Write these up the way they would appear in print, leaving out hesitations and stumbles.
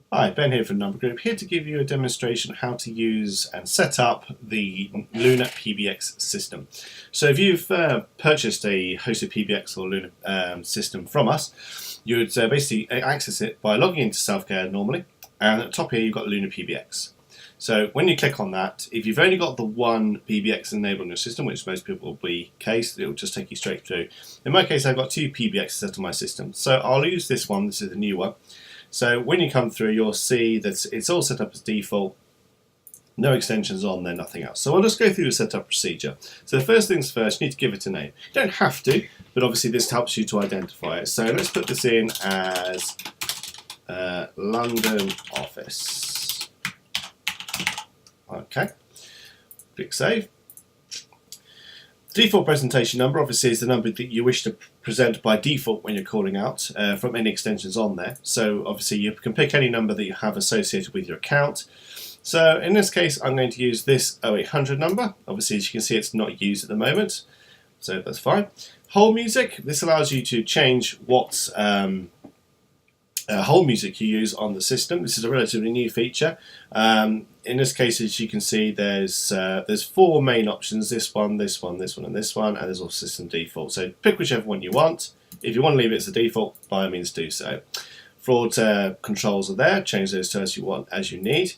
Hi, Ben here from Numbergroup, here to give you a demonstration how to use and set up the Luna PBX system. So if you've purchased a hosted PBX or Luna system from us, you would basically access it by logging into Self-Care normally, and at the top here you've got Luna PBX. So when you click on that, if you've only got the one PBX enabled on your system, which most people will be the case, it will just take you straight through. In my case, I've got two PBXs set on my system, so I'll use this one. This is the new one. So when you come through, you'll see that it's all set up as default, no extensions on there, nothing else. So I'll just go through the setup procedure. So the first things first, you need to give it a name. You don't have to, but obviously this helps you to identify it. So let's put this in as London Office. Okay, click Save. Default presentation number obviously is the number that you wish to present by default when you're calling out from any extensions on there. So obviously you can pick any number that you have associated with your account. So in this case I'm going to use this 0800 number. Obviously as you can see it's not used at the moment, so that's fine. Hold music, this allows you to change what hold music you use on the system. This is a relatively new feature. In this case, as you can see, there's four main options: this one, this one, this one, and this one, and there's also system default. So pick whichever one you want. If you want to leave it as the default, by all means do so. Fraud controls are there. Change those to as you want, as you need.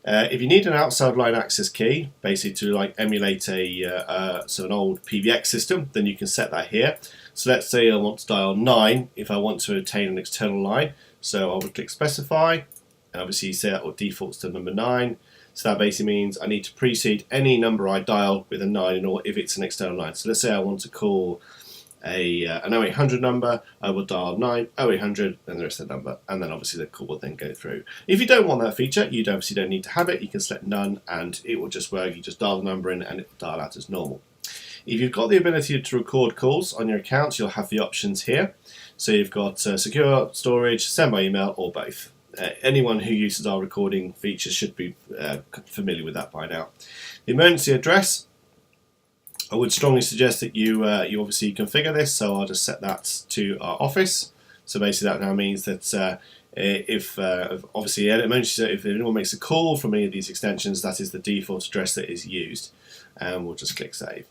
If you need an outside line access key, basically to like emulate an old PBX system, then you can set that here. So let's say I want to dial 9 if I want to obtain an external line. So I would click specify, and obviously you see that will default to number 9. So that basically means I need to precede any number I dial with a 9 in order if it's an external line. So let's say I want to call an 0800 number, I will dial 9, 0800, and the rest of the number, and then obviously the call will then go through. If you don't want that feature, you obviously don't need to have it. You can select none, and it will just work. You just dial the number in, and it will dial out as normal. If you've got the ability to record calls on your accounts, you'll have the options here. So you've got secure storage, send by email, or both. Anyone who uses our recording features should be familiar with that by now. The emergency address, I would strongly suggest that you obviously configure this, so I'll just set that to our office. So basically that now means that if obviously if anyone makes a call from any of these extensions, that is the default address that is used, and we'll just click Save.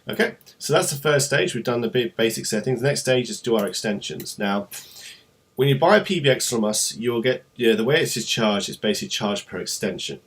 Okay, so that's the first stage. We've done the basic settings. The next stage is to do our extensions. Now, when you buy a PBX from us, you'll get the way it is charged is basically charged per extension,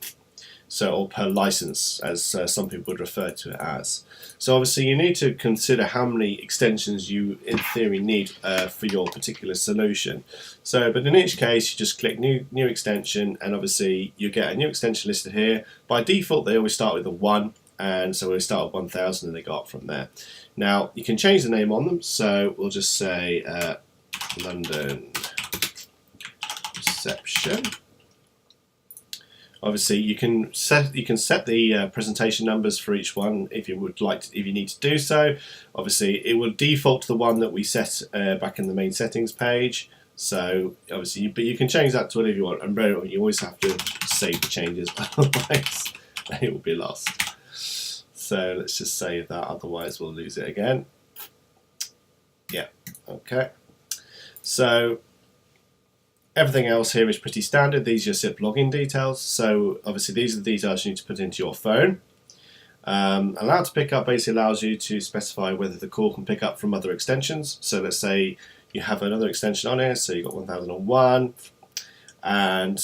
so or per license, as some people would refer to it as. So obviously you need to consider how many extensions you in theory need for your particular solution. So, but in each case, you just click new extension, and obviously you get a new extension listed here. By default, they always start with a 1. And so we'll start at 1000 and they go up from there. Now you can change the name on them, so we'll just say London Reception. Obviously you can set the presentation numbers for each one if you would like if you need to do so. Obviously it will default to the one that we set back in the main settings page. So obviously, but you can change that to whatever you want, and you always have to save the changes, otherwise it will be lost. So let's just save that, otherwise we'll lose it again. Yeah, okay. So everything else here is pretty standard. These are your SIP login details. So obviously these are the details you need to put into your phone. Allowed to pick up basically allows you to specify whether the call can pick up from other extensions. So let's say you have another extension on here, so you've got 1001. And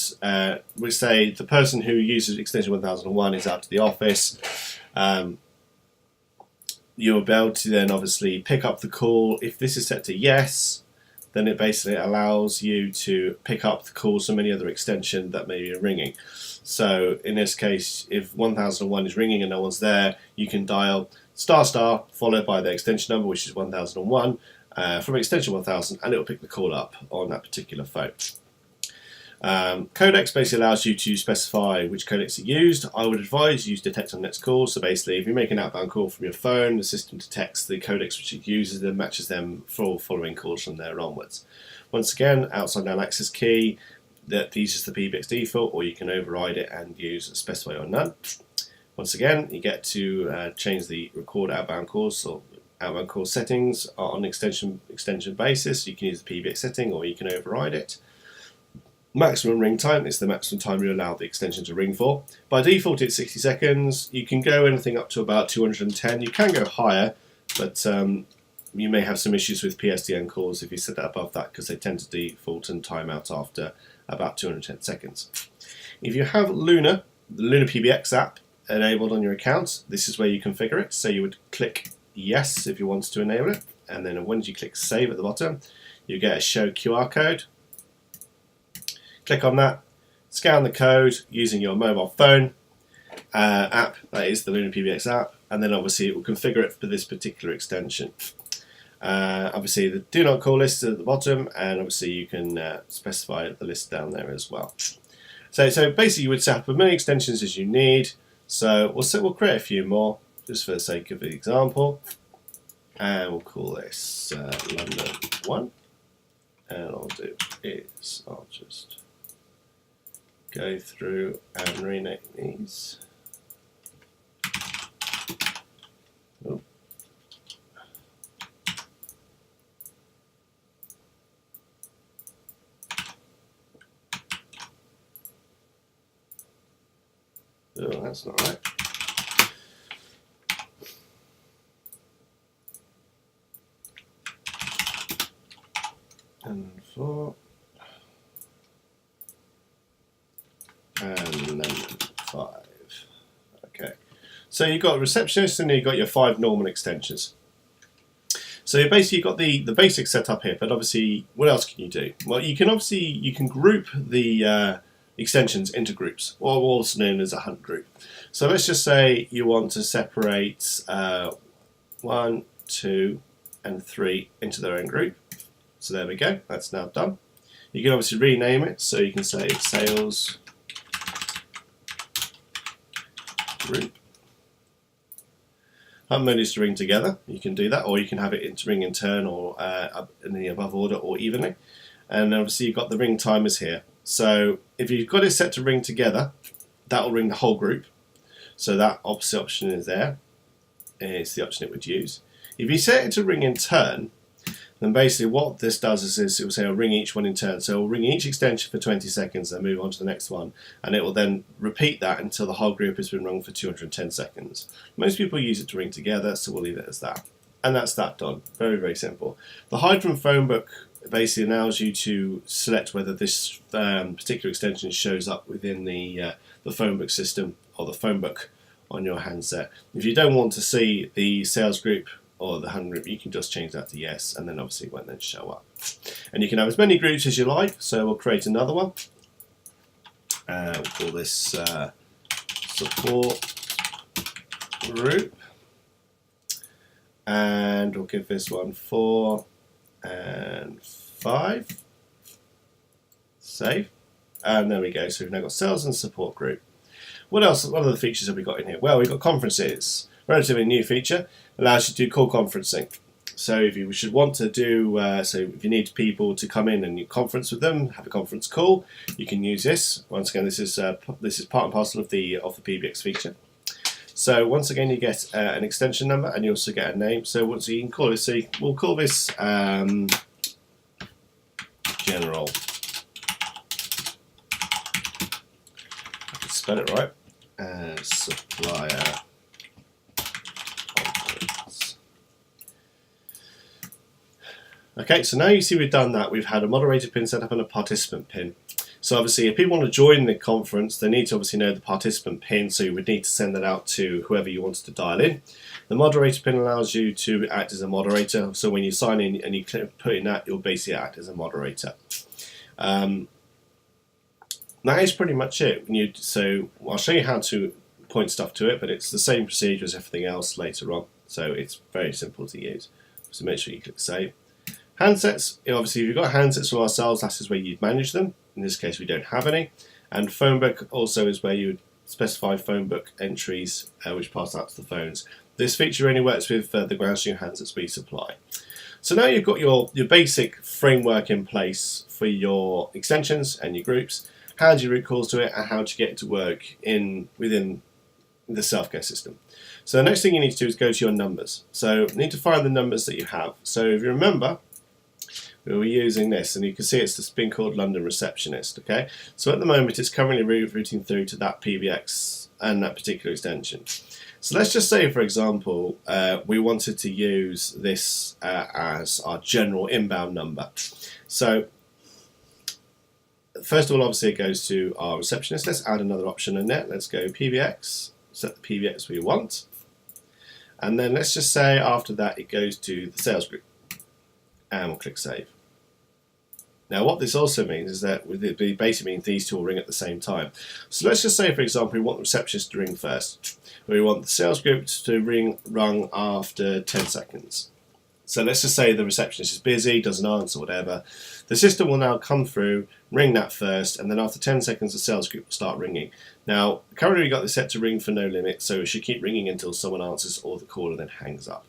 we say the person who uses extension 1001 is out to the office. You'll be able to then obviously pick up the call. If this is set to yes, then it basically allows you to pick up the calls from any other extension that may be ringing. So in this case, if 1001 is ringing and no one's there, you can dial star followed by the extension number, which is 1001, from extension 1000, and it will pick the call up on that particular phone. Codecs basically allows you to specify which codecs are used. I would advise you use detect on next call. So basically, if you make an outbound call from your phone, the system detects the codecs which it uses and matches them for all following calls from there onwards. Once again, outside down access key, that uses the PBX default, or you can override it and use specify or none. Once again, you get to change the record outbound calls or outbound call settings on extension basis. You can use the PBX setting, or you can override it. Maximum ring time is the maximum time you allow the extension to ring for. By default it's 60 seconds. You can go anything up to about 210. You can go higher, but you may have some issues with PSTN calls if you set that above that, because they tend to default and time out after about 210 seconds. If you have Luna, the Luna PBX app enabled on your account, this is where you configure it. So you would click yes if you wanted to enable it, and then once you click save at the bottom, you get a show QR code. Click on that, scan the code using your mobile phone app, that is the Luna PBX app, and then obviously it will configure it for this particular extension. Obviously the do not call list is at the bottom, and obviously you can specify the list down there as well. So basically you would set up as many extensions as you need. So we'll create a few more just for the sake of the example, and we'll call this London 1, and I'll do is I'll just go through and rename these. Oh. Oh, that's not right. And 4. And then 5. Okay. So you've got a receptionist and you've got your 5 normal extensions. So basically you've got the basic setup here, but obviously what else can you do? Well, you can group the extensions into groups, or also known as a hunt group. So let's just say you want to separate 1, 2, and 3 into their own group. So there we go, that's now done. You can obviously rename it, so you can say sales group. Hunt mode is to ring together. You can do that, or you can have it to ring in turn, or in the above order, or evenly. And obviously you've got the ring timers here. So if you've got it set to ring together, that will ring the whole group. So that opposite option is there. It's the option it would use. If you set it to ring in turn, then basically what this does is it will say I'll ring each one in turn. So it will ring each extension for 20 seconds and move on to the next one. And it will then repeat that until the whole group has been rung for 210 seconds. Most people use it to ring together, so we'll leave it as that. And that's that done. Very, very simple. The hide from phone book basically allows you to select whether this particular extension shows up within the phone book system or the phone book on your handset. If you don't want to see the sales group or the hunt group, you can just change that to yes, and then obviously it won't then show up. And you can have as many groups as you like, so we'll create another one. We'll call this support group, and we'll give this one 4 and 5. Save, and there we go. So we've now got sales and support group. What else? What other features have we got in here? Well, we've got conferences. Relatively new feature, allows you to do call conferencing. So if you should want to do, so if you need people to come in and you conference with them, have a conference call, you can use this. Once again, this is part and parcel of the PBX feature. So once again, you get an extension number and you also get a name. So once you can call it, so we'll call this general. I can spell it right. Supplier. Okay, so now you see we've done that. We've had a moderator pin set up and a participant pin. So obviously if people want to join the conference, they need to obviously know the participant pin, so you would need to send that out to whoever you wanted to dial in. The moderator pin allows you to act as a moderator, so when you sign in and you put in that, you'll basically act as a moderator. That is pretty much it. So I'll show you how to point stuff to it, but it's the same procedure as everything else later on, so it's very simple to use. So make sure you click save. Handsets, obviously if you've got handsets from ourselves, that is where you'd manage them. In this case we don't have any. And phone book also is where you would specify phone book entries which pass out to the phones. This feature only works with the ground string handsets we supply. So now you've got your basic framework in place for your extensions and your groups, how do you route calls to it, and how to get it to work within the self-care system. So the next thing you need to do is go to your numbers. So you need to find the numbers that you have. So if you remember, we were using this, and you can see it's just been called London Receptionist. Okay, so at the moment it's currently routing through to that PBX and that particular extension. So let's just say, for example, we wanted to use this as our general inbound number. So first of all, obviously it goes to our receptionist. Let's add another option in there. Let's go PBX, set the PBX we want. And then let's just say after that it goes to the sales group. And we'll click save. Now what this also means is that it basically means these two will ring at the same time. So let's just say, for example, we want the receptionist to ring first. We want the sales group to rung after 10 seconds. So let's just say the receptionist is busy, doesn't answer, whatever. The system will now come through, ring that first, and then after 10 seconds the sales group will start ringing. Now currently we've got this set to ring for no limit, so it should keep ringing until someone answers or the caller then hangs up.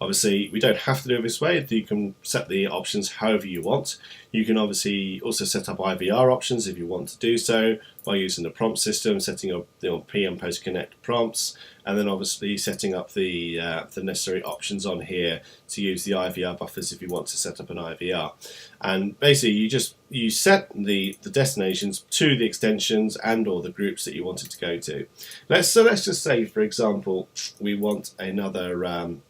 Obviously, we don't have to do it this way. You can set the options however you want. You can obviously also set up IVR options if you want to do so by using the prompt system, setting up the pre and post connect prompts, and then obviously setting up the necessary options on here to use the IVR buffers if you want to set up an IVR. And basically, you set the destinations to the extensions and or the groups that you wanted to go to. Let's just say, for example, we want another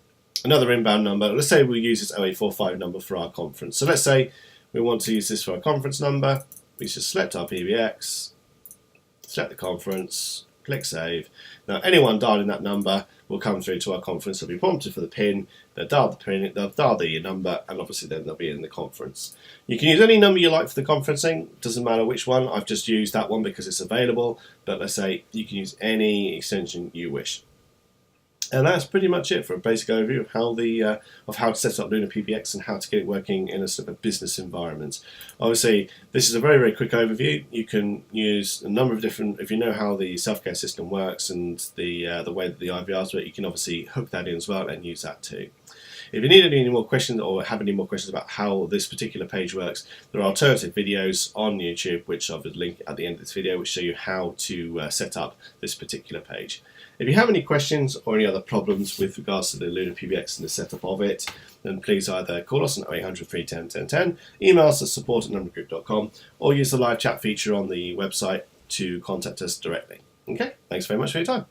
inbound number. Let's say we use this 0845 number for our conference. So let's say we want to use this for our conference number. We just select our PBX, select the conference, click save. Now anyone dialing that number will come through to our conference. They'll be prompted for the PIN, they'll dial the PIN, they'll dial the number, and obviously then they'll be in the conference. You can use any number you like for the conferencing, doesn't matter which one. I've just used that one because it's available, but let's say you can use any extension you wish. And that's pretty much it for a basic overview of how to set up Luna PBX and how to get it working in a sort of a business environment. Obviously, this is a very, very quick overview. You can use a number of different, if you know how the self-care system works and the way that the IVRs work, you can obviously hook that in as well and use that too. If you need any more questions or have any more questions about how this particular page works, there are alternative videos on YouTube, which I would link at the end of this video, which show you how to set up this particular page. If you have any questions or any other problems with regards to the Luna PBX and the setup of it, then please either call us on 0800 310 1010, email us at support@numbergroup.com, or use the live chat feature on the website to contact us directly. Okay, thanks very much for your time.